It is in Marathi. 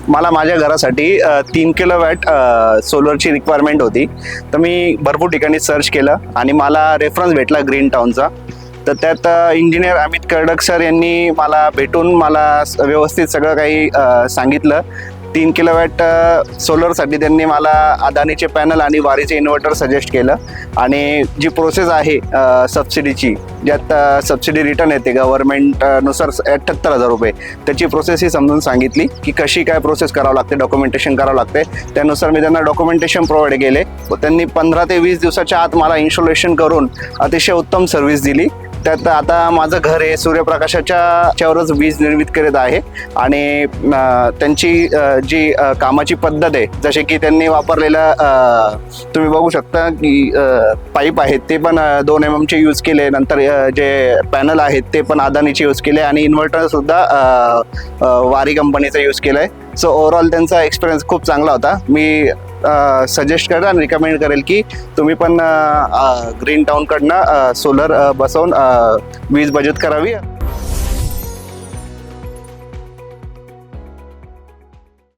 मला माझ्या घरासाठी 3 किलोवॅट सोलरची रिक्वायरमेंट होती. तर मी भरपूर ठिकाणी सर्च केलं आणि मला रेफरन्स भेटला ग्रीन टाउनचा. तर त्यात इंजिनियर अमित कर्डक सर यांनी मला भेटून मला व्यवस्थित सगळं काही सांगितलं. 3 किलोवॅट सोलरसाठी त्यांनी मला अदानीचे पॅनल आणि वारीचे इन्व्हर्टर सजेस्ट केलं. आणि जी प्रोसेस आहे सबसिडीची, ज्यात सबसिडी रिटर्न येते गव्हर्नमेंटनुसार 78,000 रुपये, त्याची प्रोसेस ही समजून सांगितली की कशी काय प्रोसेस करावं लागते, डॉक्युमेंटेशन करावं लागते. त्यानुसार मी त्यांना डॉक्युमेंटेशन प्रोव्हाइड केले. त्यांनी 15 ते 20 दिवसाच्या आत मला इन्स्टॉलेशन करून अतिशय उत्तम सर्व्हिस दिली. त्यात आता माझं घर हे सूर्यप्रकाशाच्यावरच वीज निर्मित करीत आहे. आणि त्यांची जी कामाची पद्धत आहे, जसे की त्यांनी वापरलेलं तुम्ही बघू शकता की पाईप आहेत ते पण 2 mm चे यूज केले. नंतर जे पॅनल आहेत ते पण अदानीचे यूज केले आणि इन्व्हर्टर सुद्धा वारी कंपनीचा यूज केला आहे. सो ओव्हरऑल त्यांचा एक्सपिरियन्स खूप चांगला होता. मी सजेस्ट करेल आणि रिकमेंड करेल की तुम्ही पण ग्रीन टाउनकडनं सोलर बसवून वीज बचत करावी.